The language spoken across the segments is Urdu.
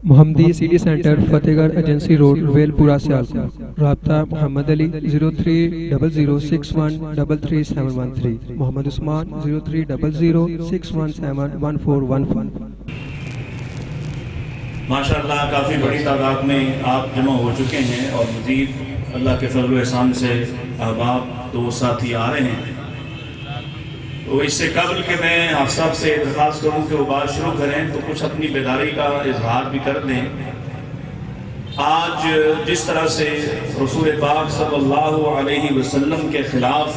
محمدی سٹی سینٹر فتح گڑھ ایجنسی روڈ ویل پورہ سیالکوٹ۔ رابطہ محمد علی 030061337113، محمد عثمان 030061711415۔ ماشاءاللہ کافی بڑی تعداد میں آپ جمع ہو چکے ہیں اور مزید اللہ کے فضل و احسان سے احباب دوست ساتھی آ رہے ہیں۔ تو اس سے قبل کہ میں آپ سب سے درخواست کروں کہ وہ بات شروع کریں تو کچھ اپنی بیداری کا اظہار بھی کر دیں۔ آج جس طرح سے رسول پاک صلی اللہ علیہ وسلم کے خلاف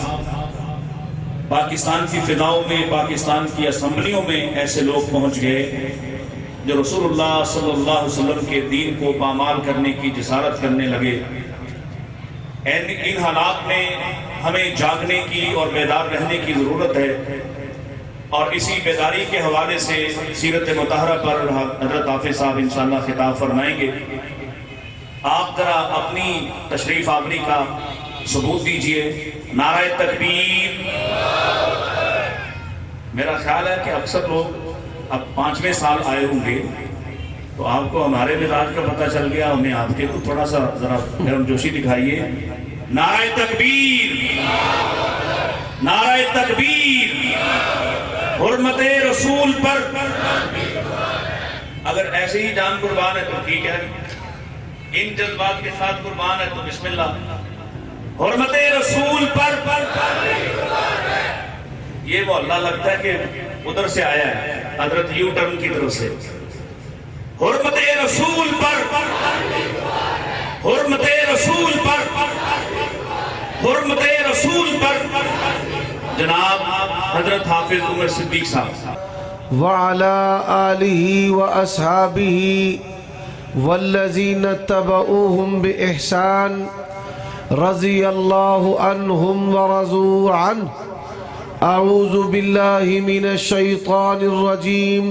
پاکستان کی فضاؤں میں، پاکستان کی اسمبلیوں میں ایسے لوگ پہنچ گئے جو رسول اللہ صلی اللہ علیہ وسلم کے دین کو پامال کرنے کی جسارت کرنے لگے، ان حالات میں ہمیں جاگنے کی اور بیدار رہنے کی ضرورت ہے، اور اسی بیداری کے حوالے سے سیرت مطہرہ پر حضرت حافظ صاحب انشاءاللہ خطاب فرمائیں گے۔ آپ ذرا اپنی تشریف آوری کا ثبوت دیجئے۔ نعرہ تکبیر۔ میرا خیال ہے کہ اکثر لوگ اب 5ویں سال آئے ہوں گے تو آپ کو ہمارے مزاج کا پتہ چل گیا، ہمیں آپ کے تو تھوڑا سا ذرا گرم جوشی دکھائیے۔ نعرہ تکبیر، نعرہ تکبیر، حرمت رسول پر اگر ایسے ہی جان قربان ہے تو ٹھیک ہے، ان جذبات کے ساتھ قربان ہے تو بسم اللہ۔ حرمت رسول پر یہ محلہ لگتا ہے کہ ادھر سے آیا ہے، حضرت یو ٹرن کی طرف سے۔ حرمت رسول پر، حرمت رسول پر، حرمت رسول پر جناب حضرت حافظ عمر صدیق صاحب۔ وعلى آلہ واصحابہ والذین اتبعوہم بإحسان رضی اللہ عنہم ورضوا عنہ۔ اعوذ باللہ من الشیطان الرجیم۔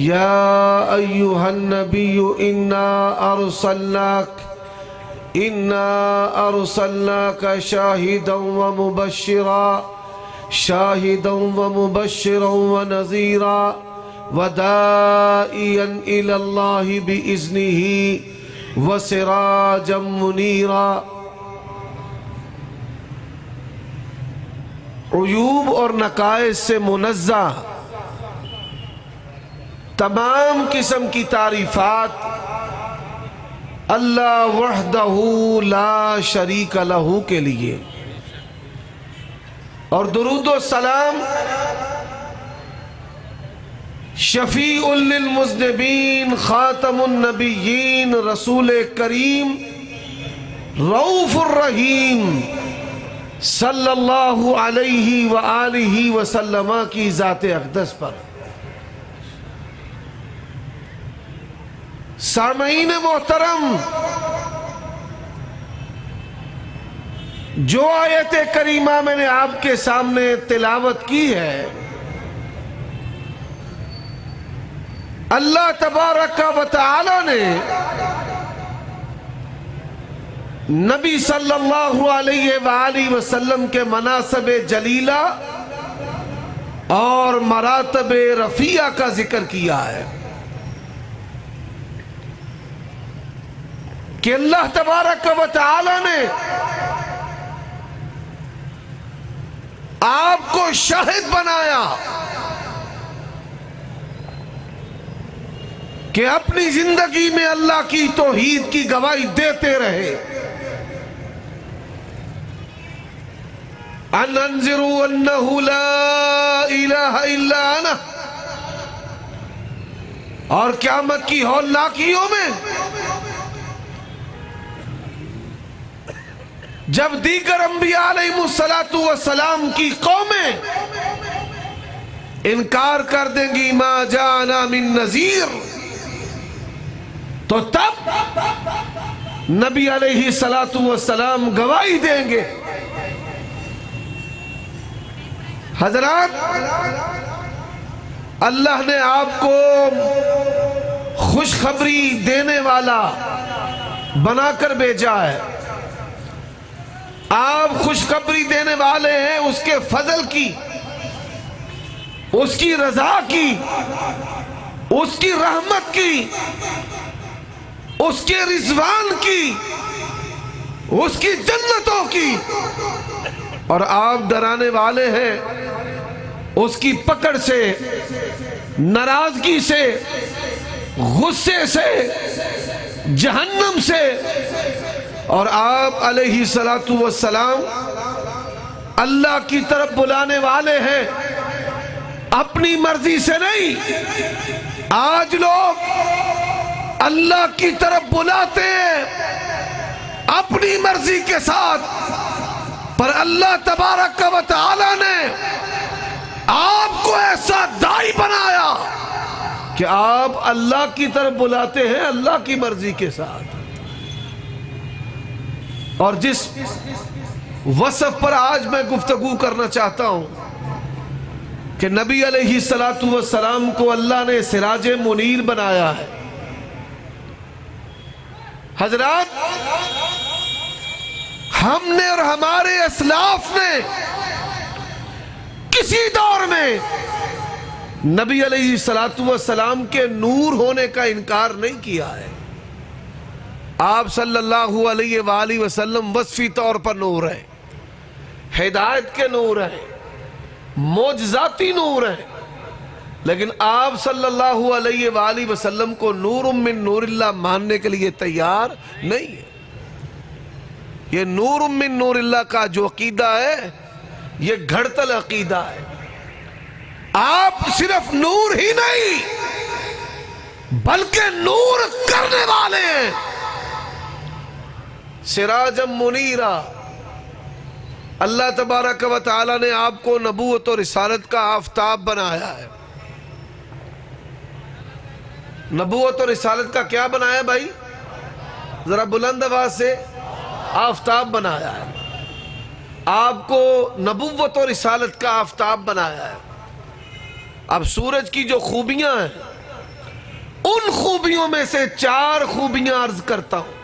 یا ایہا النبی انا ارسلناک شاہدا ومبشرا ونذیرا وداعیا الی اللہ بإذنہ وسراجا منیرا۔ عیوب اور نقائص سے منزہ تمام قسم کی تعریفات اللہ وحدہ لا شریک لہ کے لیے، اور درود و سلام شفیع للمذنبین خاتم النبیین رسول کریم رؤوف الرحیم صلی اللہ علیہ وآلہ وسلم کی ذات اقدس پر۔ سامعین محترم، جو آیت کریمہ میں نے آپ کے سامنے تلاوت کی ہے، اللہ تبارک و تعالی نے نبی صلی اللہ علیہ وآلہ وسلم کے مناصب جلیلہ اور مراتب رفیعہ کا ذکر کیا ہے کہ اللہ تبارک و تعالی نے آپ کو شاہد بنایا کہ اپنی زندگی میں اللہ کی توحید کی گواہی دیتے رہے۔ ان انذروا انہ لا الہ الا انا، اور قیامت کی ہولناکیوں میں جب دیگر انبیاء علیہ السلام کی قومیں انکار کر دیں گی ما جاءنا من نذیر، تو تب نبی علیہ السلام گواہی دیں گے۔ حضرات، اللہ نے آپ کو خوشخبری دینے والا بنا کر بھیجا ہے۔ آپ خوشخبری دینے والے ہیں اس کے فضل کی، اس کی رضا کی، اس کی رحمت کی، اس کے رضوان کی، اس کی جنتوں کی، اور آپ ڈرانے والے ہیں اس کی پکڑ سے، ناراضگی سے، غصے سے، جہنم سے۔ اور آپ علیہ السلام اللہ کی طرف بلانے والے ہیں، اپنی مرضی سے نہیں۔ آج لوگ اللہ کی طرف بلاتے ہیں اپنی مرضی کے ساتھ، پر اللہ تبارک و تعالی نے آپ کو ایسا داعی بنایا کہ آپ اللہ کی طرف بلاتے ہیں اللہ کی مرضی کے ساتھ۔ اور جس وصف پر آج میں گفتگو کرنا چاہتا ہوں کہ نبی علیہ السلام کو اللہ نے سراج منیر بنایا ہے۔ حضرات، ہم نے اور ہمارے اسلاف نے کسی دور میں نبی علیہ السلام کے نور ہونے کا انکار نہیں کیا ہے۔ آپ صلی اللہ علیہ وآلہ وسلم وصفی طور پر نور ہیں، ہدایت کے نور ہیں، معجزاتی نور ہیں، لیکن آپ صلی اللہ علیہ وآلہ وسلم کو نور من نور اللہ ماننے کے لیے تیار نہیں ہے۔ یہ نور من نور اللہ کا جو عقیدہ ہے یہ گھڑتل عقیدہ ہے۔ آپ صرف نور ہی نہیں بلکہ نور کرنے والے ہیں۔ سراجم منیرا، اللہ تبارک و تعالی نے آپ کو نبوت اور رسالت کا آفتاب بنایا ہے۔ نبوت اور رسالت کا کیا بنایا بھائی؟ ذرا بلند آواز سے، آفتاب بنایا ہے۔ آپ کو نبوت اور رسالت کا آفتاب بنایا ہے۔ اب سورج کی جو خوبیاں ہیں ان خوبیوں میں سے 4 خوبیاں عرض کرتا ہوں۔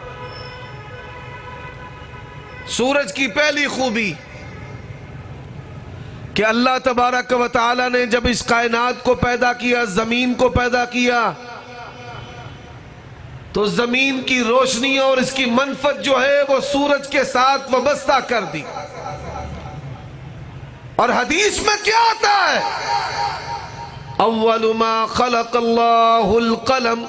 سورج کی پہلی خوبی کہ اللہ تبارک و تعالی نے جب اس کائنات کو پیدا کیا، زمین کو پیدا کیا، تو زمین کی روشنی اور اس کی منفعت جو ہے وہ سورج کے ساتھ وابستہ کر دی۔ اور حدیث میں کیا آتا ہے؟ اول ما خلق اللہ القلم،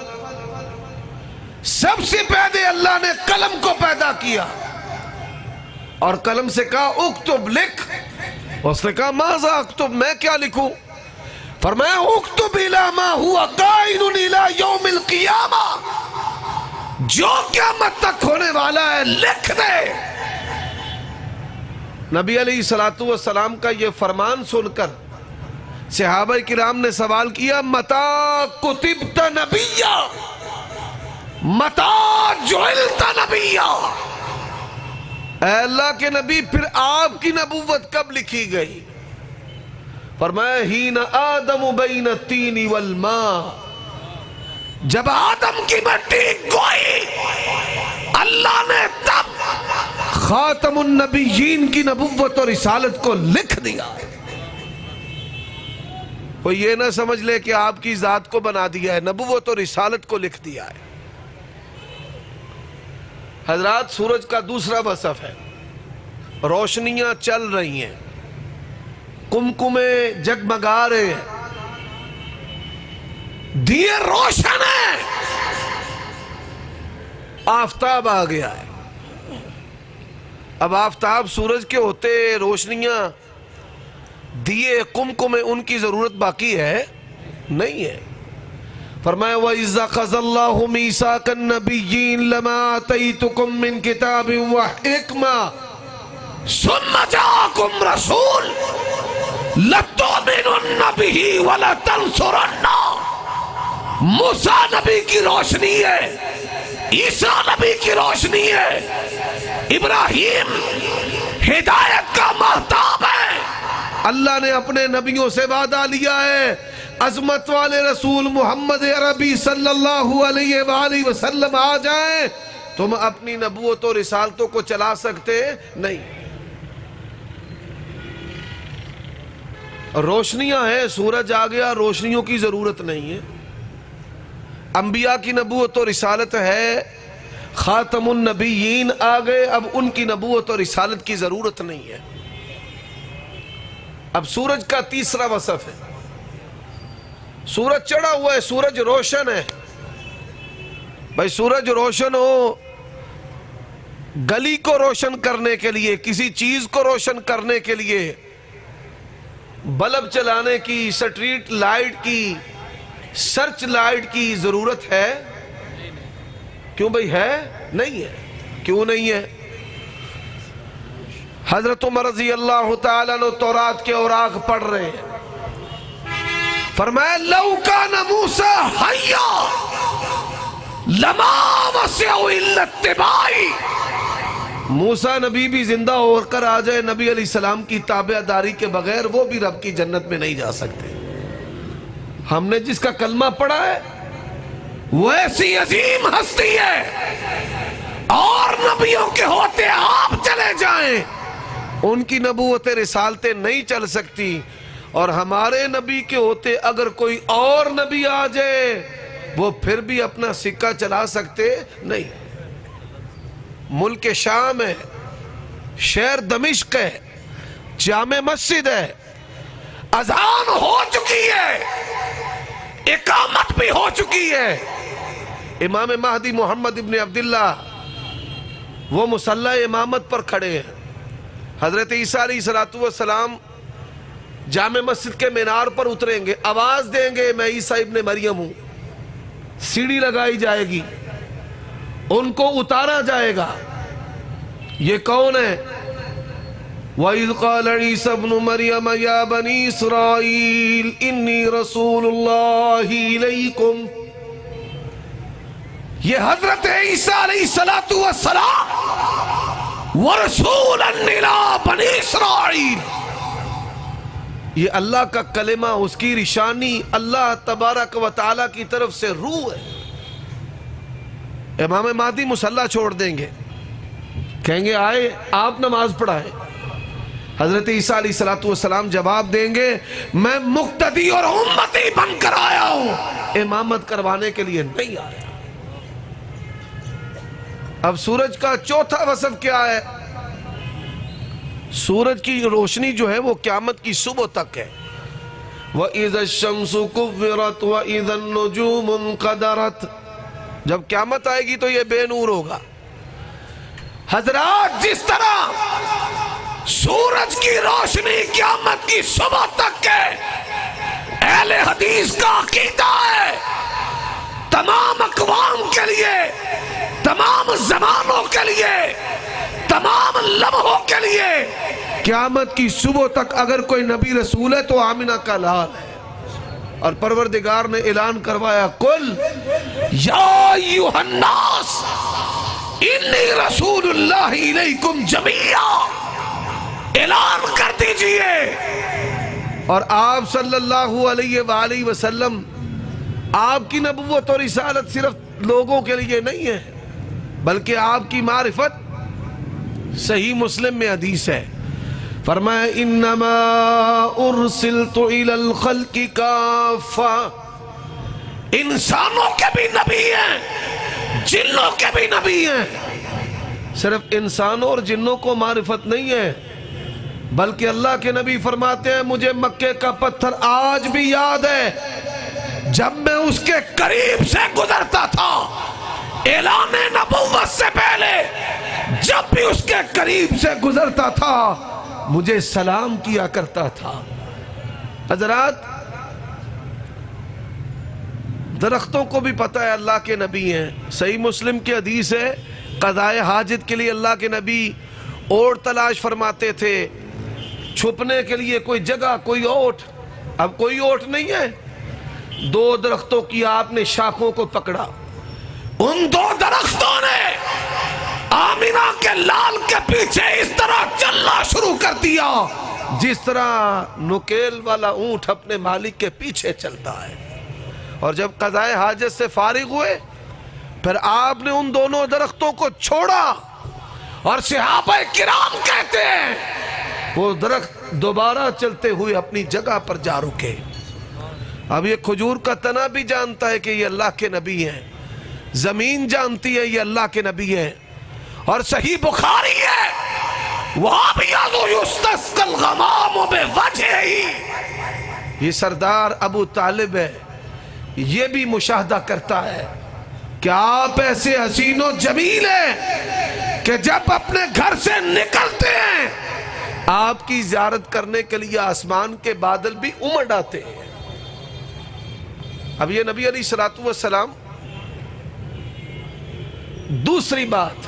سب سے پہلے اللہ نے قلم کو پیدا کیا اور قلم سے کہا اکتب، لکھ۔ اس نے کہا ماذا اکتب، میں کیا لکھوں؟ فرمایا اکتب الی ما ہوا کائن الی یوم القیامہ، جو قیامت تک ہونے والا ہے لکھ دے۔ نبی علیہ السلام کا یہ فرمان سن کر صحابہ کرام نے سوال کیا متا کتبت نبیا، متا جعلت نبیا، اے اللہ کے نبی پھر آپ کی نبوت کب لکھی گئی؟ فرمایا ہین آدم بین التین والماء، جب آدم کی مٹی گوئی اللہ نے تب خاتم النبیین کی نبوت اور رسالت کو لکھ دیا۔ کوئی یہ نہ سمجھ لے کہ آپ کی ذات کو بنا دیا ہے، نبوت اور رسالت کو لکھ دیا ہے۔ حضرات، سورج کا دوسرا وصف ہے روشنیاں چل رہی ہیں، کمکمے جگمگا رہے ہیں، دیے روشن ہیں، آفتاب آ گیا ہے۔ اب آفتاب سورج کے ہوتے روشنیاں دیے کمکمے ان کی ضرورت باقی ہے نہیں ہے۔ فرمایا وَإِذَا أَخَذَ اللَّهُ مِيثَاقَ النَّبِيِّينَ لَمَا آتَيْتُكُم مِّن كِتَابٍ وَحِكْمَةٍ ثُمَّ جَاءَكُمْ رَسُولٌ لَتُؤْمِنُنَّ بِهِ وَلَتَنصُرُنَّهُ۔ موسیٰ نبی کی روشنی ہے، عیسیٰ نبی کی روشنی ہے، ابراہیم ہدایت کا مہتاب ہے۔ اللہ نے اپنے نبیوں سے وعدہ لیا ہے عظمت والے رسول محمد عربی صلی اللہ علیہ وآلہ وسلم آ جائیں، تم اپنی نبوت اور رسالتوں کو چلا سکتے نہیں۔ روشنیاں ہیں، سورج آ گیا، روشنیوں کی ضرورت نہیں ہے۔ انبیاء کی نبوت اور رسالت ہے، خاتم النبیین آ گئے، اب ان کی نبوت اور رسالت کی ضرورت نہیں ہے۔ اب سورج کا تیسرا وصف ہے، سورج چڑھا ہوا ہے، سورج روشن ہے۔ بھائی سورج روشن ہو، گلی کو روشن کرنے کے لیے، کسی چیز کو روشن کرنے کے لیے بلب چلانے کی، سٹریٹ لائٹ کی، سرچ لائٹ کی ضرورت ہے؟ کیوں بھائی ہے؟ نہیں ہے۔ کیوں نہیں ہے؟ حضرت عمر رضی اللہ تعالیٰ عنہ تورات کے اوراق پڑھ رہے ہیں، فرمایا لو کان موسیٰ حیا لما وسعہ الا اتباعی، موسیٰ نبی بھی زندہ ہو کر آ جائے نبی علیہ السلام کی تابع داری کے بغیر، وہ بھی رب کی جنت میں نہیں جا سکتے۔ ہم نے جس کا کلمہ پڑھا ہے وہ ایسی عظیم ہستی ہے، اور نبیوں کے ہوتے آپ چلے جائیں ان کی نبوت رسالتیں نہیں چل سکتی، اور ہمارے نبی کے ہوتے اگر کوئی اور نبی آ جائے وہ پھر بھی اپنا سکہ چلا سکتے نہیں۔ ملک شام ہے، شہر دمشق ہے، جامع مسجد ہے، اذان ہو چکی ہے، اقامت بھی ہو چکی ہے، امام مہدی محمد ابن عبداللہ وہ مصلی امامت پر کھڑے ہیں، حضرت عیسیٰ علیہ السلام جامع مسجد کے مینار پر اتریں گے، آواز دیں گے میں عیسیٰ ابن مریم ہوں، سیڑھی لگائی جائے گی، ان کو اتارا جائے گا۔ یہ کون ہے؟ وَإِذْ قَالَ عِيسَى ابْنُ مَرْيَمَ يَا بَنِي إِسْرَائِيلَ إِنِّي رَسُولُ اللَّهِ إِلَيْكُمْ، یہ حضرت عیسیٰ علیہ السلام وَرَسُولًا إِلَىٰ بَنِي إِسْرَائِيلَ، یہ اللہ کا کلمہ، اس کی نشانی اللہ تبارک و تعالیٰ کی طرف سے روح ہے۔ امام مہدی مصلی چھوڑ دیں گے، کہیں گے آئے آپ نماز پڑھائیں، حضرت عیسیٰ علیہ السلام جواب دیں گے میں مقتدی اور امتی بن کر آیا ہوں، امامت کروانے کے لیے نہیں آیا۔ اب سورج کا چوتھا وصف کیا ہے؟ سورج کی روشنی جو ہے وہ قیامت کی صبح تک ہے۔ وَإِذَا الشَّمْسُ كُوِّرَتْ وَإِذَا النُّجُومُ انقَدَرَتْ، جب قیامت آئے گی تو یہ بے نور ہوگا۔ حضرات جس طرح سورج کی روشنی قیامت کی صبح تک ہے، اہل حدیث کا عقیدہ ہے تمام اقوام کے لیے، تمام زمانوں کے لیے، تمام لمحوں کے لیے، قیامت کی صبح تک اگر کوئی نبی رسول ہے تو آمنہ کا لال ہے۔ اور پروردگار نے اعلان کروایا قل یا ایھا الناس انی رسول اللہ الیکم جمیعا، اعلان کر دیجئے۔ اور آپ صلی اللہ علیہ وآلہ وسلم، آپ کی نبوت اور رسالت صرف لوگوں کے لیے نہیں ہے بلکہ آپ کی معرفت صحیح مسلم میں حدیث ہے، فرمایا انما ارسلت الی الخلق کافہ، انسانوں کے بھی نبی ہیں، جنوں کے بھی نبی ہیں۔ صرف انسانوں اور جنوں کو معرفت نہیں ہے بلکہ اللہ کے نبی فرماتے ہیں مجھے مکے کا پتھر آج بھی یاد ہے، جب میں اس کے قریب سے گزرتا تھا اعلان نبوت سے پہلے، جب بھی اس کے قریب سے گزرتا تھا مجھے سلام کیا کرتا تھا۔ حضرات درختوں کو بھی پتہ ہے اللہ کے نبی ہیں، صحیح مسلم کی حدیث ہے قضائے حاجت کے لیے اللہ کے نبی اوٹ تلاش فرماتے تھے، چھپنے کے لیے کوئی جگہ، کوئی اوٹ۔ اب کوئی اوٹ نہیں ہے، دو درختوں کی آپ نے شاخوں کو پکڑا، ان دو درختوں نے آمینہ کے لال کے پیچھے اس طرح چلنا شروع کر دیا جس طرح نکیل والا اونٹ اپنے مالک کے پیچھے چلتا ہے۔ اور جب قضائے حاجت سے فارغ ہوئے پھر آپ نے ان دونوں درختوں کو چھوڑا، اور صحابہ کرام کہتے ہیں وہ درخت دوبارہ چلتے ہوئے اپنی جگہ پر جا رکے۔ اب یہ کھجور کا تنا بھی جانتا ہے کہ یہ اللہ کے نبی ہیں، زمین جانتی ہے یہ اللہ کے نبی ہیں، اور صحیح بخاری ہے وَأَبْيَضُ يُسْتَسْقَى الْغَمَامُ بِوَجْهِهِ۔ یہ سردار ابو طالب ہے، یہ بھی مشاہدہ کرتا ہے کہ آپ ایسے حسین و جمیل ہیں کہ جب اپنے گھر سے نکلتے ہیں آپ کی زیارت کرنے کے لیے آسمان کے بادل بھی امڑ آتے ہیں۔ اب یہ نبی علیہ السلام۔ دوسری بات،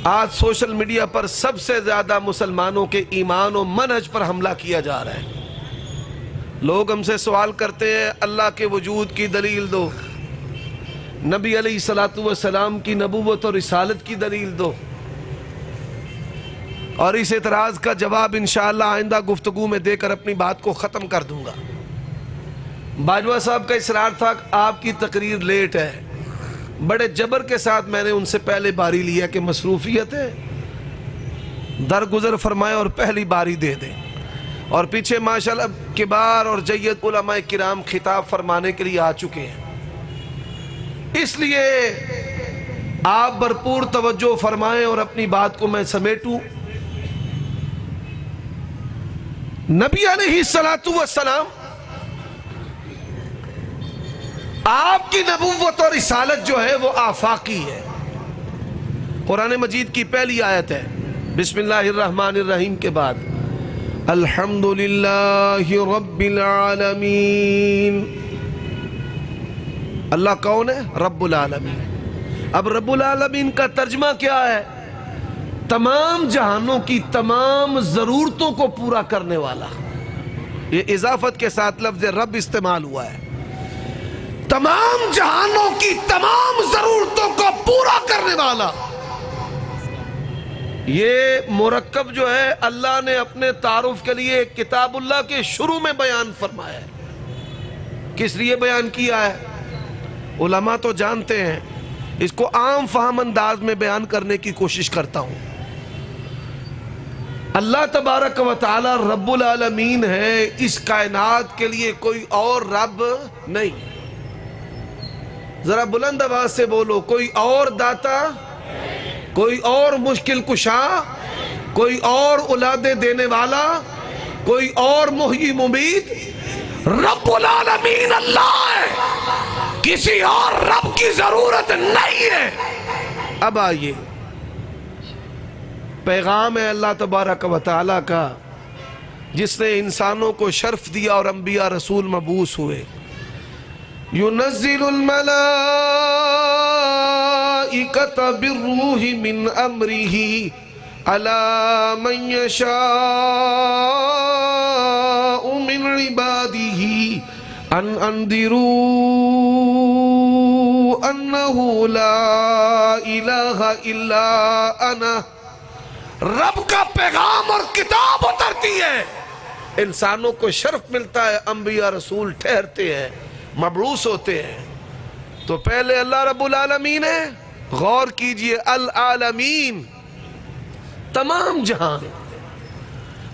آج سوشل میڈیا پر سب سے زیادہ مسلمانوں کے ایمان و منہج پر حملہ کیا جا رہا ہے۔ لوگ ہم سے سوال کرتے ہیں اللہ کے وجود کی دلیل دو، نبی علیہ السلام کی نبوت اور رسالت کی دلیل دو، اور اس اعتراض کا جواب انشاءاللہ آئندہ گفتگو میں دے کر اپنی بات کو ختم کر دوں گا۔ باجوہ صاحب کا اصرار تھا آپ کی تقریر لیٹ ہے، بڑے جبر کے ساتھ میں نے ان سے پہلے باری لیا کہ مصروفیت ہے، درگزر فرمائے اور پہلی باری دے دیں، اور پیچھے ماشاءاللہ کبار اور جید علماء کرام خطاب فرمانے کے لیے آ چکے ہیں، اس لیے آپ بھرپور توجہ فرمائیں اور اپنی بات کو میں سمیٹوں۔ نبی علیہ السلام آپ کی نبوت اور رسالت جو ہے وہ آفاقی ہے۔ قرآن مجید کی پہلی آیت ہے بسم اللہ الرحمن الرحیم کے بعد الحمدللہ رب العالمین۔ اللہ کون ہے؟ رب العالمین۔ اب رب العالمین کا ترجمہ کیا ہے؟ تمام جہانوں کی تمام ضرورتوں کو پورا کرنے والا۔ یہ اضافت کے ساتھ لفظ رب استعمال ہوا ہے، تمام جہانوں کی تمام ضرورتوں کو پورا کرنے والا۔ یہ مرکب جو ہے اللہ نے اپنے تعارف کے لیے کتاب اللہ کے شروع میں بیان فرمایا ہے۔ کس لیے بیان کیا ہے؟ علماء تو جانتے ہیں، اس کو عام فہم انداز میں بیان کرنے کی کوشش کرتا ہوں۔ اللہ تبارک و تعالی رب العالمین ہے، اس کائنات کے لیے کوئی اور رب نہیں۔ ذرا بلند آواز سے بولو، کوئی اور داتا، کوئی اور مشکل کشا، کوئی اور اولادیں دینے والا، کوئی اور محیی ممیت، رب العالمین اللہ ہے، کسی اور رب کی ضرورت نہیں ہے۔ اب آئیے، پیغام ہے اللہ تبارک و تعالی کا جس نے انسانوں کو شرف دیا اور انبیاء رسول مبعوث ہوئے۔ ينزل الملائكة بالروح من أمره على من يشاء من عباده أن أنذروا أنه لا إله إلا أنا۔ رب کا پیغام اور کتاب اترتی ہے، انسانوں کو شرف ملتا ہے، انبیاء رسول ٹھہرتے ہیں، مبعوث ہوتے ہیں۔ تو پہلے اللہ رب العالمین ہے، غور کیجئے، العالمین، تمام جہان۔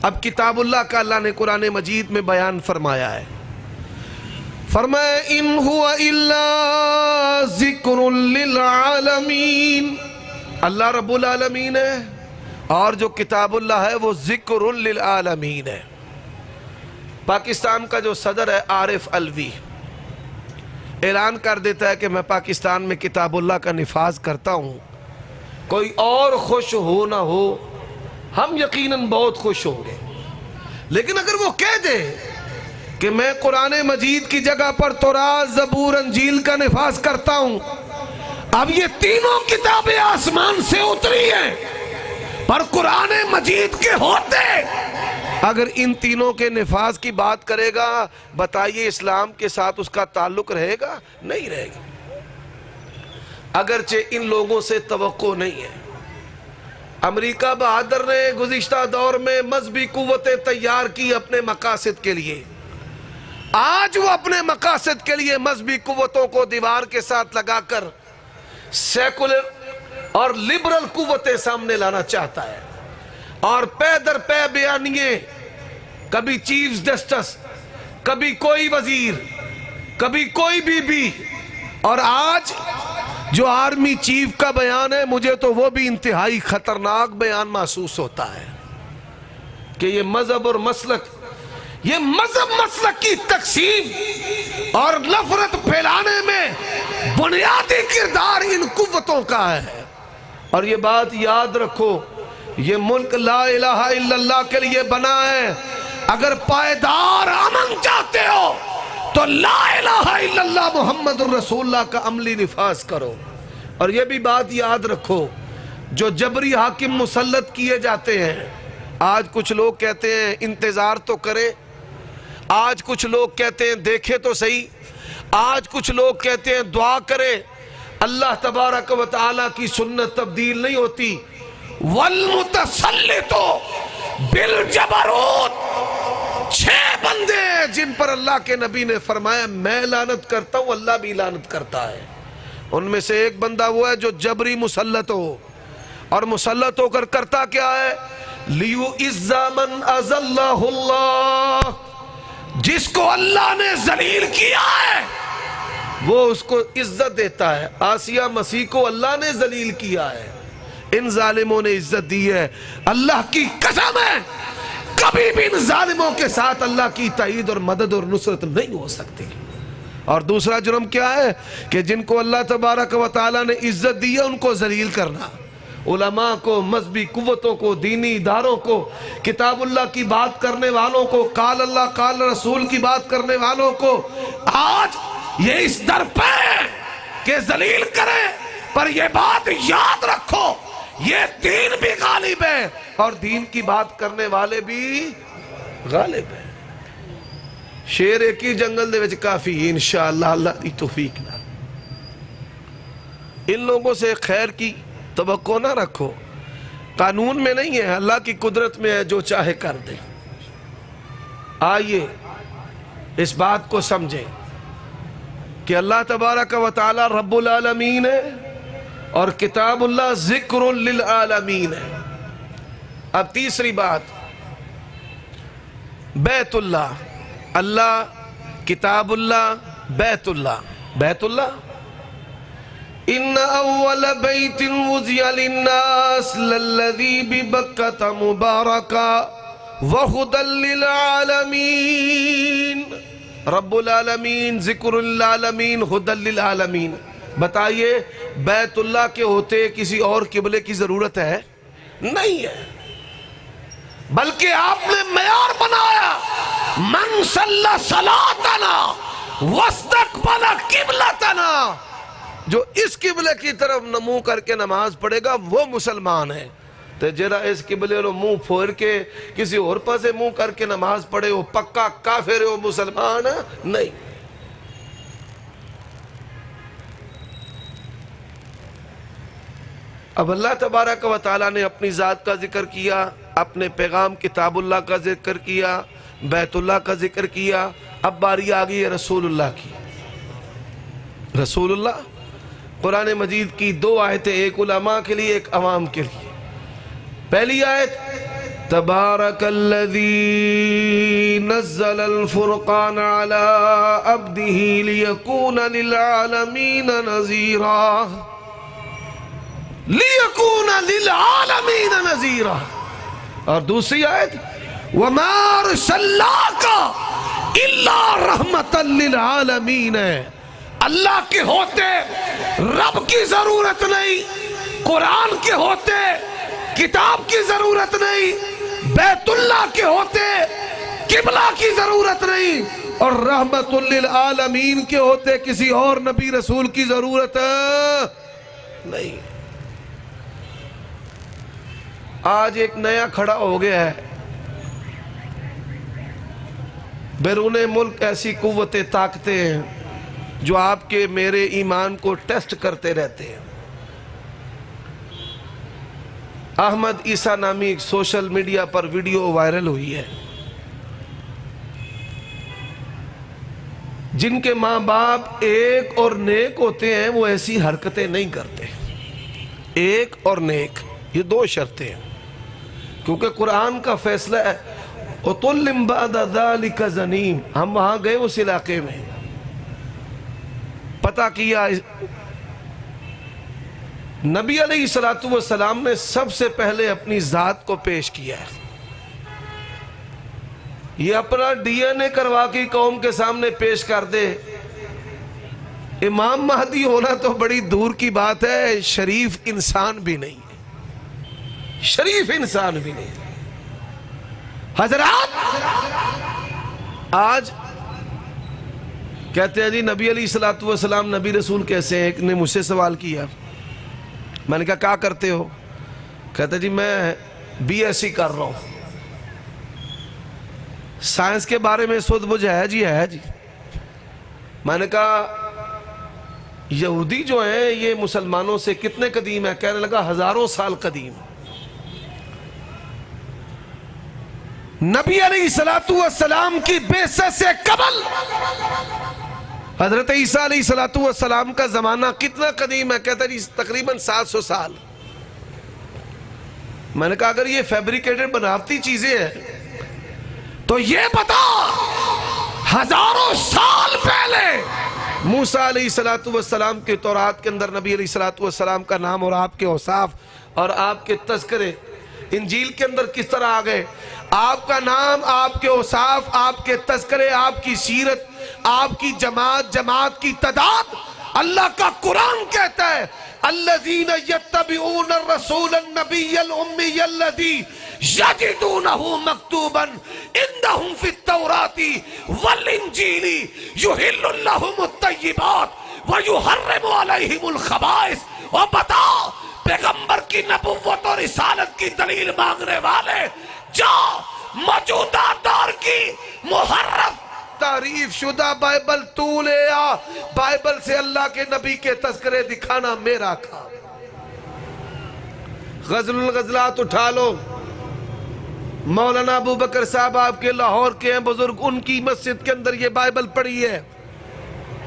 اب کتاب اللہ کا اللہ نے قرآن مجید میں بیان فرمایا ہے، فرمایا ان هو الا ذکر للعالمین۔ اللہ رب العالمین ہے، اور جو کتاب اللہ ہے وہ ذکر للعالمین ہے۔ پاکستان کا جو صدر ہے عارف علوی اعلان کر دیتا ہے کہ میں پاکستان میں کتاب اللہ کا نفاذ کرتا ہوں، کوئی اور خوش ہو نہ ہو، ہم یقیناً بہت خوش ہوں گے، لیکن اگر وہ کہہ دے کہ میں قرآن مجید کی جگہ پر تورات، زبور، انجیل کا نفاذ کرتا ہوں، اب یہ تینوں کتابیں آسمان سے اتری ہیں، پر قرآن مجید کے ہوتے اگر ان تینوں کے نفاذ کی بات کرے گا، بتائیے اسلام کے ساتھ اس کا تعلق رہے گا؟ نہیں رہے گا۔ اگرچہ ان لوگوں سے توقع نہیں ہے۔ امریکہ بہادر نے گزشتہ دور میں مذہبی قوتیں تیار کی اپنے مقاصد کے لیے، آج وہ اپنے مقاصد کے لیے مذہبی قوتوں کو دیوار کے ساتھ لگا کر سیکولر اور لبرل قوتیں سامنے لانا چاہتا ہے، اور پے در پے بیانیے، کبھی چیف جسٹس، کبھی کوئی وزیر، کبھی کوئی بی بی، اور آج جو آرمی چیف کا بیان ہے مجھے تو وہ بھی انتہائی خطرناک بیان محسوس ہوتا ہے کہ یہ مذہب اور مسلک، یہ مذہب مسلک کی تقسیم اور نفرت پھیلانے میں بنیادی کردار ان قوتوں کا ہے۔ اور یہ بات یاد رکھو، یہ ملک لا الہ الا اللہ کے لیے بنا ہے۔ اگر پائیدار امن چاہتے ہو تو لا الہ الا اللہ محمد الرسول اللہ کا عملی نفاذ کرو۔ اور یہ بھی بات یاد رکھو، جو جبری حاکم مسلط کیے جاتے ہیں، آج کچھ لوگ کہتے ہیں انتظار تو کرے، آج کچھ لوگ کہتے ہیں دیکھے تو صحیح، آج کچھ لوگ کہتے ہیں دعا کرے۔ اللہ تبارک و تعالیٰ کی سنت تبدیل نہیں ہوتی۔ والمتسلط بالجبروت، 6 بندے ہیں جن پر اللہ کے نبی نے فرمایا میں لعنت کرتا ہوں، اللہ بھی لعنت کرتا ہے۔ ان میں سے ایک بندہ وہ ہے جو جبری مسلط ہو، اور مسلط ہو کر کرتا کیا ہے؟ لِيُعِزَّ مَنْ أَذَلَّهُ اللَّهُ، جس کو اللہ نے ذلیل کیا ہے وہ اس کو عزت دیتا ہے۔ آسیہ مسیح کو اللہ نے ذلیل کیا ہے، ان ظالموں نے عزت دی ہے۔ اللہ کی قسم ہے کبھی بھی ان ظالموں کے ساتھ اللہ کی تائید اور مدد اور نصرت نہیں ہو سکتی۔ اور دوسرا جرم کیا ہے کہ جن کو اللہ تبارک و تعالیٰ نے عزت دی ہے ان کو ذلیل کرنا، علماء کو، مذہبی قوتوں کو، دینی اداروں کو، کتاب اللہ کی بات کرنے والوں کو، قال اللہ قال رسول کی بات کرنے والوں کو۔ آج یہ اس در پہ کہ ذلیل کرے، پر یہ بات یاد رکھو یہ دین بھی غالب ہے اور دین کی بات کرنے والے بھی غالب ہیں۔ شیر ایک ہی جنگل دے وچ کافی، انشاءاللہ اللہ دی توفیق نہ۔ ان لوگوں سے خیر کی توقع نہ رکھو، قانون میں نہیں ہے، اللہ کی قدرت میں ہے، جو چاہے کر دے۔ آئیے اس بات کو سمجھیں کہ اللہ تبارک و تعالی رب العالمین ہے اور کتاب اللہ ذکر للعالمین ہے۔ اب تیسری بات، بیت اللہ، اللہ، کتاب اللہ، بیت اللہ۔ بیت اللہ، ان اول بیت وضع للناس للذی ببکۃ مبارکا وہدی للعالمین۔ رب العالمین، ذکر للعالمین، ہدی للعالمین۔ بتائیے بیت اللہ کے ہوتے کسی اور قبلے کی ضرورت ہے؟ نہیں ہے، بلکہ آپ نے معیار بنایا، من صلی صلاتنا واستقبل قبلتنا، جو اس قبلے کی طرف منہ کر کے نماز پڑھے گا وہ مسلمان ہے۔ تو جرا اس قبلے لو منہ پھوڑ کے کسی اور پاسے منہ کر کے نماز پڑھے وہ پکا کافر ہے، وہ مسلمان نہیں۔ اب اللہ تبارک و تعالیٰ نے اپنی ذات کا ذکر کیا، اپنے پیغام کتاب اللہ کا ذکر کیا، بیت اللہ کا ذکر کیا، اب باری آ گئی ہے رسول اللہ کی۔ رسول اللہ، قرآن مجید کی 2 آیتیں، ایک علماء کے لیے ایک عوام کے لیے۔ پہلی آیت، تبارک الذی نزل الفرقان علی عبدہ لیکون للعالمین نذیرا، لیکون للعالمین نذیرا۔ اور دوسری آیت، وما ارسلناک الا رحمتا للعالمین۔ اللہ کے ہوتے رب کی ضرورت نہیں، قرآن کے ہوتے کتاب کی ضرورت نہیں، بیت اللہ کے ہوتے قبلہ کی ضرورت نہیں، اور رحمت للعالمین کے ہوتے کسی اور نبی رسول کی ضرورت نہیں۔ آج ایک نیا کھڑا ہو گیا ہے، بیرون ملک ایسی قوتیں طاقتیں ہیں جو آپ کے میرے ایمان کو ٹیسٹ کرتے رہتے ہیں۔ احمد عیسیٰ نامی ایک سوشل میڈیا پر ویڈیو وائرل ہوئی ہے، جن کے ماں باپ ایک اور نیک ہوتے ہیں وہ ایسی حرکتیں نہیں کرتے۔ ایک اور نیک، یہ 2 شرطیں ہیں، کیونکہ قرآن کا فیصلہ ہے اُطُلِّمْ بَعْدَ ذَلِكَ زَنِيمٌ۔ ہم وہاں گئے اس علاقے میں، پتہ کیا نبی علیہ السلام نے سب سے پہلے اپنی ذات کو پیش کیا ہے. یہ اپنا ڈی این اے کروا کے قوم کے سامنے پیش کر دے. امام مہدی ہونا تو بڑی دور کی بات ہے، شریف انسان بھی نہیں ہے، شریف انسان بھی نہیں. حضرات آج کہتے ہیں جی نبی علیہ السلام نبی رسول کیسے ہیں؟ ایک نے مجھ سے سوال کیا. میں نے کہا کیا کرتے ہو؟ کہتے جی میں بی ایس سی کر رہا ہوں. سائنس کے بارے میں سود بجھ ہے جی ہے جی. میں نے کہا یہودی جو ہیں یہ مسلمانوں سے کتنے قدیم ہے؟ کہنے لگا ہزاروں سال قدیم. نبی علیہ السلام کی بعثت سے قبل حضرت عیسیٰ علیہ السلام کا زمانہ کتنا قدیم ہے؟ کہتا ہے تقریباً 700 سال. میں نے کہا اگر یہ فیبریکیٹڈ بناوٹی چیزیں ہیں تو یہ بتا ہزاروں سال پہلے موسیٰ علیہ السلام کے تورات کے اندر نبی علیہ السلام کا نام اور آپ کے اوصاف اور آپ کے تذکرے انجیل کے اندر کس طرح آ گئے؟ آپ کا نام، آپ کے اوصاف، آپ کے تذکرے، آپ کی سیرت، آپ کی جماعت کی تعداد. اللہ کا قرآن کہتا ہے الذین یتبعون الرسول النبی الامی الذی یجدونہ مکتوبا عندہم فی التوراۃ والانجیل یحل لہم الطیبات ویحرم علیہم الخبائث. اور بتا پیغمبر کی نبوت اور رسالت کی دلیل مانگنے والے جا موجودہ دور کی محرف تعریف شدہ بائبل تو لے آ. بائبل سے اللہ کے نبی کے تذکرے دکھانا میرا کام. غزل الغزلات اٹھا لو. مولانا ابو بکر صاحب آپ کے لاہور کے ہیں بزرگ، ان کی مسجد کے اندر یہ بائبل پڑھی ہے.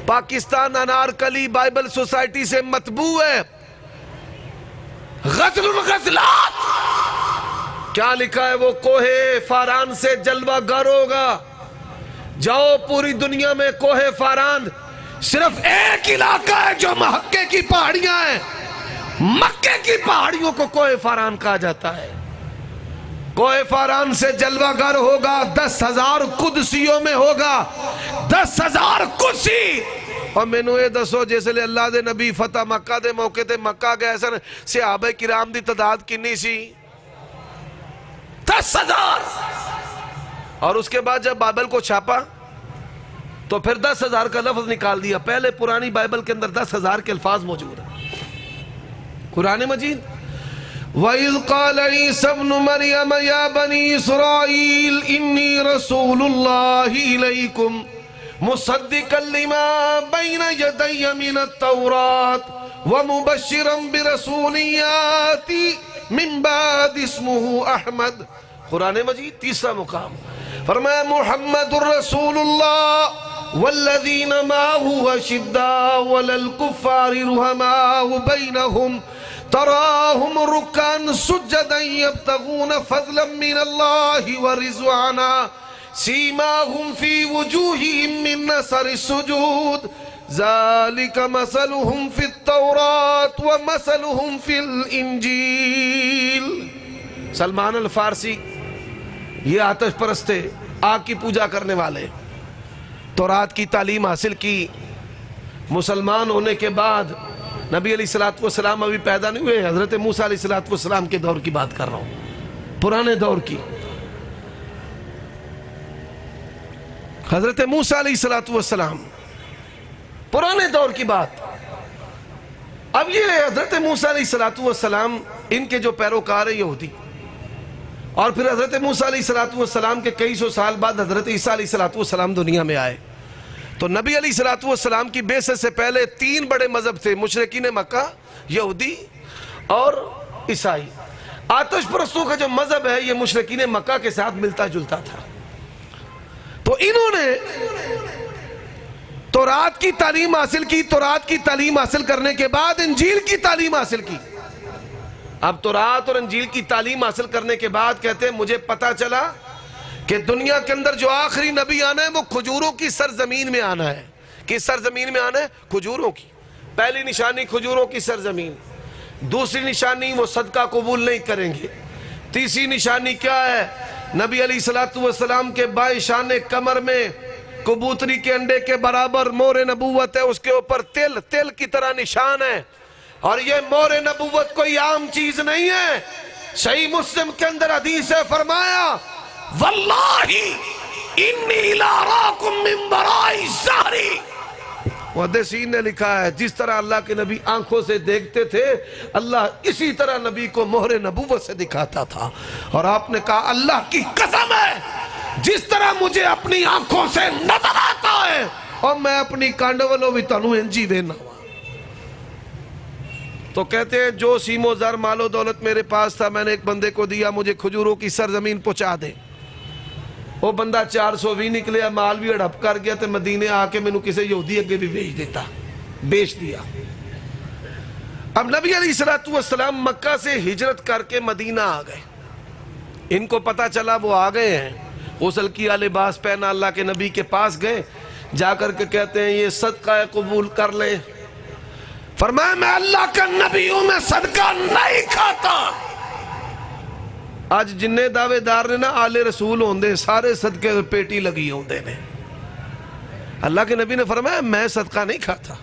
پاکستان انارکلی بائبل سوسائٹی سے مطبوع ہے. غزل الغزلات کیا لکھا ہے؟ وہ کوہ فاران سے جلوہ گر ہوگا. جاؤ پوری دنیا میں کوہ فاران صرف ایک علاقہ ہے جو مکے کی پہاڑیاں ہیں. مکے کی پہاڑیوں کو کوہ فاران کہا جاتا ہے. کوہ فاران سے جلوہ گر ہوگا، 10,000 قدسیوں میں ہوگا. 10,000 قدسی. اور میں نو یہ دسو جیسے لے اللہ دے نبی فتح مکہ دے موقع تے مکہ گئے سن صحابہ کرام دی تعداد کنی سی؟ 10,000. اور اس کے بعد جب بائبل کو چھاپا تو پھر 10,000 کا لفظ نکال دیا. پہلے پرانی بائبل کے اندر 10,000 کے الفاظ موجود ہیں. قرآن مجید وَإِذْ قَالَ عِيسَى ابْنُ مَرْيَمَ يَا بَنِي إِسْرَائِيلَ إِنِّي رَسُولُ اللَّهِ إِلَيْكُمْ مُصَدِّقًا لِمَا بَيْنَ يَدَيَّ مِنَ التَّوْرَاةِ وَمُبَشِّرًا بِرَسُولٍ يَأْتِي مِن بَعْدِهِ اسْمُهُ أَحْمَدُ. قرآن مجید تیسرا مقام فرمایا محمد الرسول اللہ والذین معه أشداء علی الکفار رحماء بینہم تراہم رکعا سجدا یبتغون فضلا من اللہ ورضوانا سیماہم فی وجوہہم من اثر السجود ذالک مثلہم فی التوراۃ ومثلہم فی الانجیل. سلمان الفارسی یہ آتش پرستے، آگ کی پوجا کرنے والے، تورات کی تعلیم حاصل کی. مسلمان ہونے کے بعد نبی علیہ السلام ابھی پیدا نہیں ہوئے. حضرت موسیٰ علیہ السلام کے دور کی بات کر رہا ہوں، پرانے دور کی. حضرت موسیٰ علیہ السلام پرانے دور کی بات. اب یہ حضرت موسیٰ علیہ السلام ان کے جو پیروکار ہیں یہودی، اور پھر حضرت موسیٰ علیہ السلام کے کئی سو سال بعد حضرت عیسیٰ علیہ السلام دنیا میں آئے. تو نبی علیہ السلام کی بعثت سے پہلے 3 بڑے مذہب تھے، مشرکین مکہ، یہودی اور عیسائی. آتش پرستوں کا جو مذہب ہے یہ مشرکین مکہ کے ساتھ ملتا جلتا تھا. تو انہوں نے تورات کی تعلیم حاصل کی. تورات کی تعلیم حاصل کرنے کے بعد انجیل کی تعلیم حاصل کی. اب تورات اور انجیل کی تعلیم حاصل کرنے کے بعد کہتے ہیں مجھے پتا چلا کہ دنیا کے اندر جو آخری نبی آنا ہے وہ کھجوروں کی سرزمین میں آنا ہے. کس سرزمین میں آنا ہے؟ کھجوروں کی. پہلی نشانی کھجوروں کی سرزمین. دوسری نشانی وہ صدقہ قبول نہیں کریں گے. تیسری نشانی کیا ہے؟ نبی علیہ الصلوۃ والسلام کے بائیں شانے کمر میں کبوتری کے انڈے کے برابر مور نبوت ہے. اس کے اوپر تل کی طرح نشان ہے. اور یہ مور نبوت کوئی عام چیز نہیں ہے. صحیح مسلم کے اندر حدیث ہے، فرمایا واللہ انی لاراکم من برائی ظہری. محدثین نے لکھا ہے جس طرح اللہ کے نبی آنکھوں سے دیکھتے تھے، اللہ اسی طرح نبی کو مہر نبوت سے دکھاتا تھا. اور آپ نے کہا اللہ کی قسم ہے جس طرح مجھے اپنی آنکھوں سے نظر آتا ہے اور میں اپنی کانڈولوں بھی تنو انجی وینا. تو کہتے ہیں جو سیم و زر مال و دولت میرے پاس تھا میں نے ایک بندے کو دیا، مجھے کھجوروں کی سرزمین پہنچا دے. وہ بندہ 400 بھی نکلیا، مال بھی ہڑپ کر گیا، تو مدینے آ کے مینوں کسی یہودی اگے بھی بیچ دیا. اب نبی علیہ الصلوۃ والسلام مکہ سے ہجرت کر کے مدینہ آ گئے. ان کو پتا چلا وہ آ گئے ہیں، غسل کیا، لباس پہنا، اللہ کے نبی کے پاس گئے. جا کر کے کہتے ہیں یہ صدقہ قبول کر لے. فرمایا میں اللہ کا نبی ہوں، میں صدقہ نہیں کھاتا. آج جننے دعوے دار نے نا آل رسول ہوندے سارے صدقے پیٹی لگی ہوندے نے. اللہ کے نبی نے فرمایا میں صدقہ نہیں کھاتا.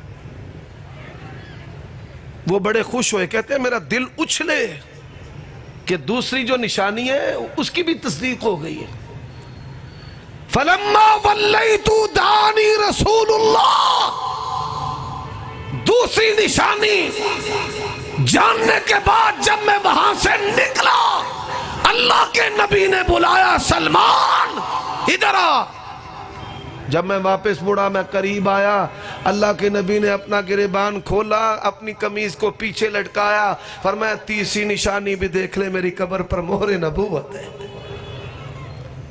وہ بڑے خوش ہوئے، کہتے ہیں میرا دل اچھلے کہ دوسری جو نشانی ہے اس کی بھی تصدیق ہو گئی ہے. فلما ولیت دعانی رسول اللہ. دوسری نشانی جاننے کے بعد جب میں وہاں سے نکلا، اللہ کے نبی نے بلایا سلمان ادھر آ. جب میں واپس مڑا، میں قریب آیا، اللہ کے نبی نے اپنا گریبان کھولا، اپنی قمیض کو پیچھے لٹکایا، فرمایا تیسری نشانی بھی دیکھ لے، میری قبر پر مہر نبوت ہے.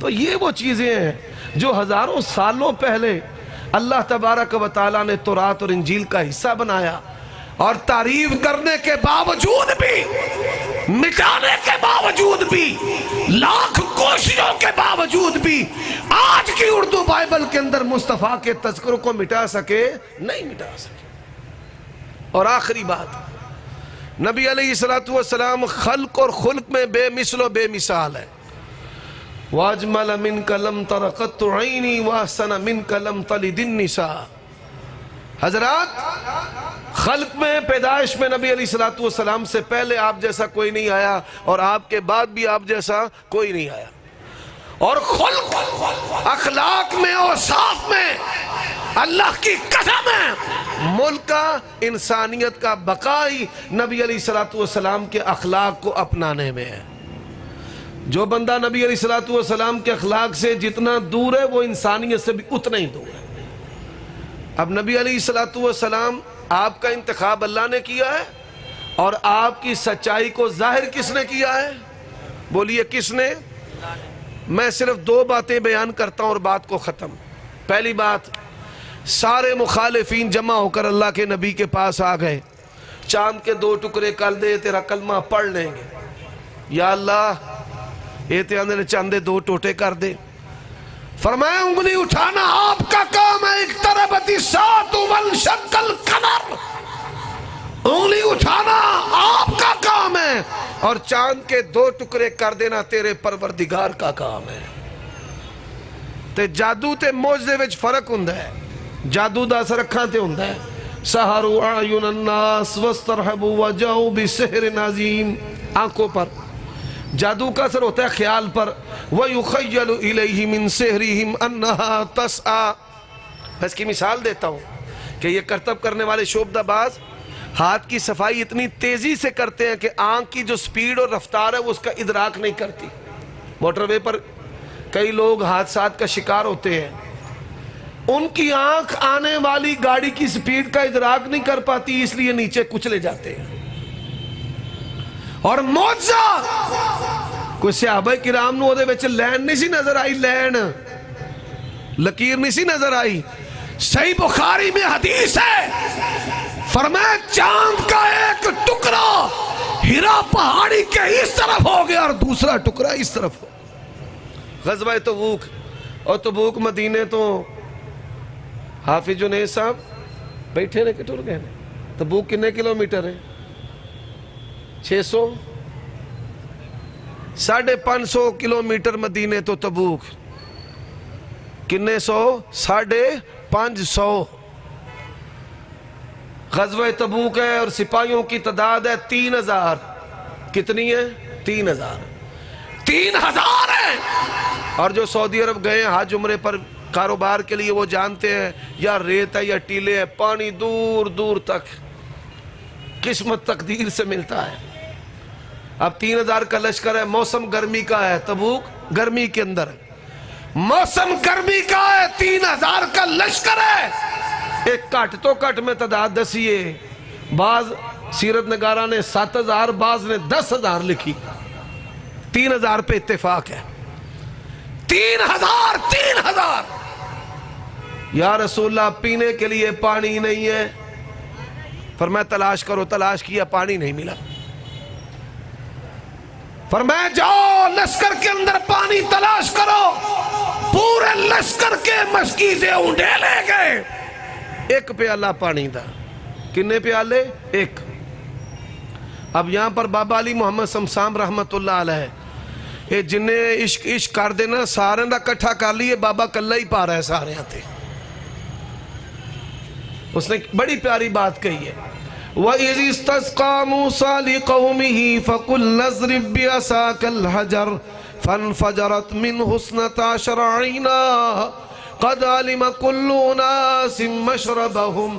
تو یہ وہ چیزیں ہیں جو ہزاروں سالوں پہلے اللہ تبارک و تعالیٰ نے تورات اور انجیل کا حصہ بنایا. اور تعریف کرنے کے باوجود بھی، مٹانے کے باوجود بھی، لاکھ کوششوں کے باوجود بھی آج کی اردو بائبل کے اندر مصطفیٰ کے تذکروں کو مٹا سکے نہیں مٹا سکے. اور آخری بات، نبی علیہ الصلوۃ والسلام خلق اور خلق میں بے مثل و بے مثال ہے. وَأَجْمَلَ مِنْكَ لَمْ تَرَ قَطُّ عَيْنِي وَأَحْسَنَ مِنْكَ لَمْ تَلِدِ النِّسَاءُ. حضرات خلق میں، پیدائش میں نبی علیہ الصلوۃ والسلام سے پہلے آپ جیسا کوئی نہیں آیا، اور آپ کے بعد بھی آپ جیسا کوئی نہیں آیا. اور خلق، اخلاق میں، اوصاف میں اللہ کی قسم ہے ملک کا، انسانیت کا بقا ہی نبی علیہ الصلوۃ والسلام کے اخلاق کو اپنانے میں ہے. جو بندہ نبی علیہ الصلوۃ والسلام کے اخلاق سے جتنا دور ہے وہ انسانیت سے بھی اتنا ہی دور ہے. اب نبی علیہ الصلوۃ والسلام آپ کا انتخاب اللہ نے کیا ہے، اور آپ کی سچائی کو ظاہر کس نے کیا ہے؟ بولیے کس نے؟ میں صرف 2 باتیں بیان کرتا ہوں اور بات کو ختم. پہلی بات، سارے مخالفین جمع ہو کر اللہ کے نبی کے پاس آ گئے. چاند کے 2 ٹکڑے کر دے، تیرا کلمہ پڑھ لیں گے. یا اللہ نے چاندے 2 ٹوٹے کر دے. فرمایا انگلی اٹھانا آپ کا کام ہے. اقتربت الساعۃ وانشق القمر. انگلی اٹھانا آپ کا کام ہے، اور چاند کے 2 ٹکڑے کر دینا تیرے پروردگار کا کام ہے. تے جادو تے معجزے وچ فرق ہوندا ہے. جادو دا اثر اکھاں تے ہوندا ہے. سحروا اعین الناس واسترهبوا وجاؤوا بسحر عظیم. آنکھوں پر جادو کا اثر ہوتا ہے خیال پر. وَيُخَيَّلُ إِلَيْهِ مِن سِحْرِهِمْ أَنَّهَا تَسْعَى. میں اس کی مثال دیتا ہوں کہ یہ کرتب کرنے والے شعبدہ باز ہاتھ کی صفائی اتنی تیزی سے کرتے ہیں کہ آنکھ کی جو سپیڈ اور رفتار ہے وہ اس کا ادراک نہیں کرتی. موٹر وے پر کئی لوگ حادثات کا شکار ہوتے ہیں، ان کی آنکھ آنے والی گاڑی کی سپیڈ کا ادراک نہیں کر پاتی، اس لیے نیچے کچلے جاتے ہیں. اور معجزہ کوئی صحابہ کرام نو دے وچ لین نہیں سی نظر آئی، لین لکیر نہیں سی نظر آئی. صحیح بخاری میں حدیث ہے، فرمایا چاند کا ایک ٹکڑا ہیرا پہاڑی کے اس طرف ہو گیا اور دوسرا ٹکڑا اس طرف ہو. غزوہ تبوک، اور تبوک مدینے تو حافظ جنید صاحب بیٹھے نے کہ ٹر گئے نے؟ تبوک کتنے کلومیٹر ہے؟ 600 550 کلومیٹر مدینے تو تبوک کتنے 550 غزوہ تبوک ہے اور سپاہیوں کی تعداد ہے 3000 کتنی ہے؟ 3000 ہے اور جو سعودی عرب گئے ہیں حج عمرے پر کاروبار کے لیے وہ جانتے ہیں یا ریت ہے یا ٹیلے ہے پانی دور دور تک قسمت تقدیر سے ملتا ہے اب 3000 کا لشکر ہے موسم گرمی کا ہے تبوک گرمی کے اندر موسم گرمی کا ہے 3000 کا لشکر ہے ایک کٹ تو کٹ میں تعداد دسیے بعض سیرت نگارہ نے 7000 بعض نے 10,000 لکھی 3000 پہ اتفاق ہے 3000 یا رسول اللہ پینے کے لیے پانی نہیں ہے فرمایا تلاش کرو تلاش کیا پانی نہیں ملا فرمایا جاؤ لشکر کے اندر پانی تلاش کرو پورے لشکر کے مشکیزیں اونڈے لے گئے ایک پیالہ پانی دا کتنے پیالے؟ ایک اب یہاں پر بابا علی محمد سمسام رحمت اللہ علیہ یہ جنہیں عشق کر دینا سارے دا کٹھا کر لیے بابا کلہ ہی پا رہا ہے سارے آتے اس نے بڑی پیاری بات کہی ہے وَإِذِ اسْتَسْقَى مُوسَى لِقَوْمِهِ فَقُلْ نَضْرِبْ بِعَصَاكَ الْحَجَرَ فَانْفَجَرَتْ مِنْهُ اثْنَتَا عَشَرَ عَيْنًا قَدْ عَلِمَ كُلُّ أُنَاسٍ مَشْرَبَهُمْ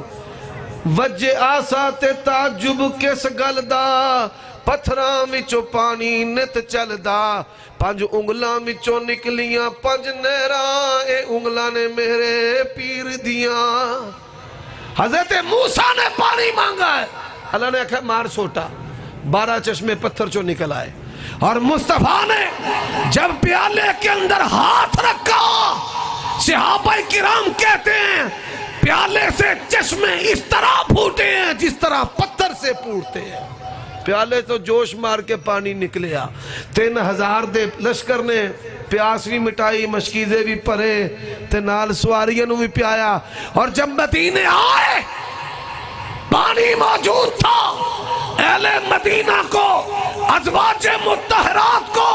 وجہ آسات تعجب کس گلدا پتھراں وچوں پانی نت چلدا 5 انگلاں وچوں نکلیاں 5 نہراں اے انگلاں نے میرے پیر دیاں حضرت موسیٰ نے پانی مانگا ہے اللہ نے کہا مار سوٹا 12 چشمے پتھر چوں نکل آئے اور مصطفیٰ نے جب پیالے کے اندر ہاتھ رکھا صحابہ کرام کہتے ہیں پیالے سے چشمے اس طرح پھوٹے ہیں جس طرح پتھر سے پھوٹتے ہیں پیالے تو جوش مار کے پانی نکلیا 3000 دے لشکر نے پیاس بھی مٹائی مشکیزے بھی پرے تے نال سواریاں نو بھی پیایا اور جب مدینے آئے پانی موجود تھا اہل مدینہ کو ازواج مطہرات کو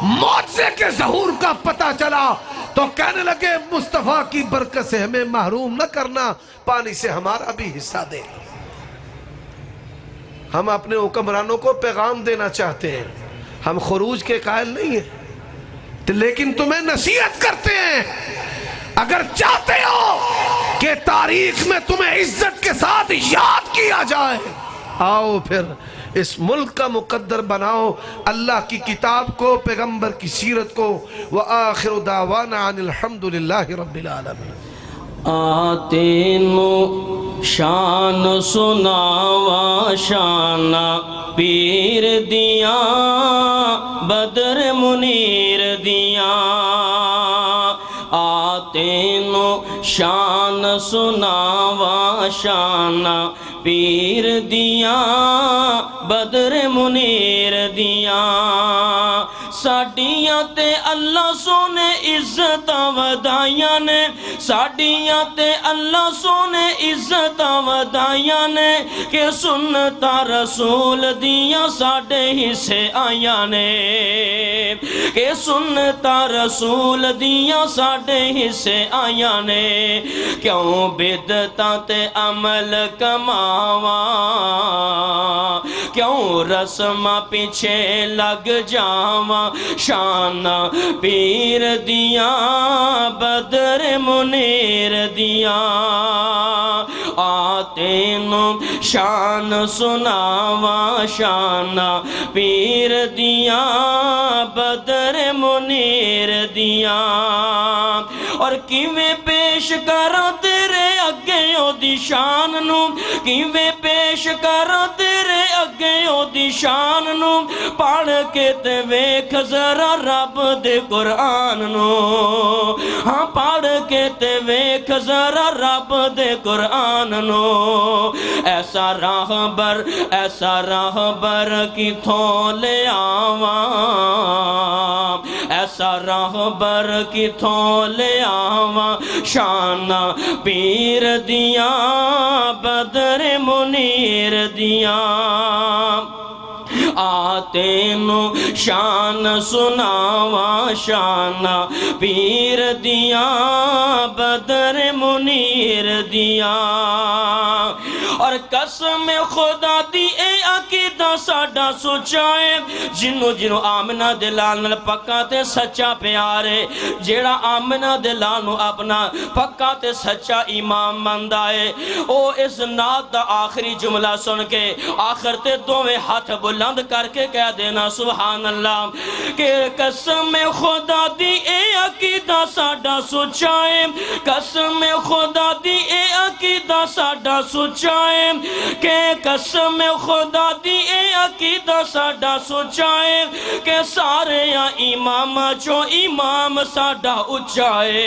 معجزے کے ظہور کا پتہ چلا تو کہنے لگے مصطفیٰ کی برکت سے ہمیں محروم نہ کرنا پانی سے ہمارا بھی حصہ دے ہم اپنے حکمرانوں کو پیغام دینا چاہتے ہیں ہم خروج کے قائل نہیں ہیں لیکن تمہیں نصیحت کرتے ہیں اگر چاہتے ہو کہ تاریخ میں تمہیں عزت کے ساتھ یاد کیا جائے آؤ پھر اس ملک کا مقدر بناؤ اللہ کی کتاب کو پیغمبر کی سیرت کو وآخر دعوانا عن الحمدللہ رب العالمین آتے نو شان سناوا شان پیر دیاں بدر منیر دیاں آتے نو شان سناوا شان پیر دیاں بدر منیر دیاں ساڈیاں تے اللہ سونے عزت ودائیاں نے ساڈیاں تے اللہ سونے عزت ودائیاں نے کہ سنتا رسول دیاں ساڈے حصے آیاں نے کہ سنتا رسول دیاں ساڈے حصے آیاں نے کیوں بدعتاں تے عمل کماواں کیوں رسماں پیچھے لگ جاواں شان پیر دیاں بدر منیر دیاں آتے نو شان سناواں شان پیر دیاں بدر منیر دیاں اور کیویں پیش کراں تیرے اگے او دی شان نو کیویں پیش کراں تیرے اگے او دی شان نو پڑھ کے تے ویکھ ذرا رب دے قرآن نو ہاں پڑھ کے تے ویکھ ذرا رب دے قرآن نو ایسا راہ بر کتھوں لے آواں ایسا راہبر کتھوں لے آواں شانہ پیر دیاں بدر منیر دیاں آتینو شان سناواں شانہ پیر دیاں بدر منیر دیاں اور قسم خدا دی اے عقیدہ ساڈا سچائے جنو جنو آمنہ دلال پکا تے سچا پیارے جیڑا آمنہ دلال اپنا پکا تے سچا امام مندائے او اس نات دا آخری جملہ سن کے آخر تے دوویں ہاتھ بلند کر کے کہہ دینا سبحان اللہ کہ قسم خدا دی اے عقیدہ ساڈا سچائے قسم خدا دی اے عقیدہ ساڈا سچائے کہ قسم خدا دی اے عقیدہ ساڈا سچائے کہ سارے امام چو امام ساڈا اچائے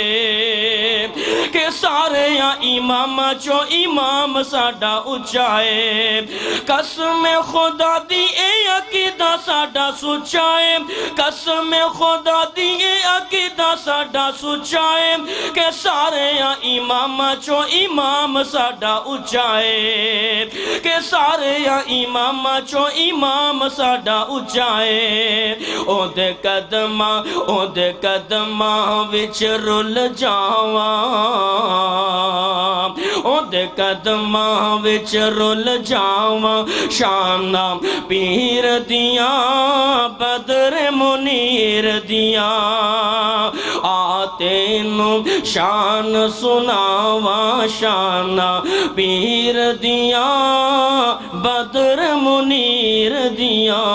کہ سارے امام چو امام ساڈا اچائے قسم خدا دی اے عقیدہ ساڈا سچائے قسم خدا دی اے عقیدہ ساڈا سچائے کہ سارے امام چو امام ساڈا اچائے کہ سارے امام چو امام ساڈا اچائے او دے قدماں وچ رل جاواں او دے قدماں وچ رل جاواں شانہ پیر دیاں بدر منیر دیاں آتینو شان سناواں شانہ پیر دیاں بدر منیر دیاں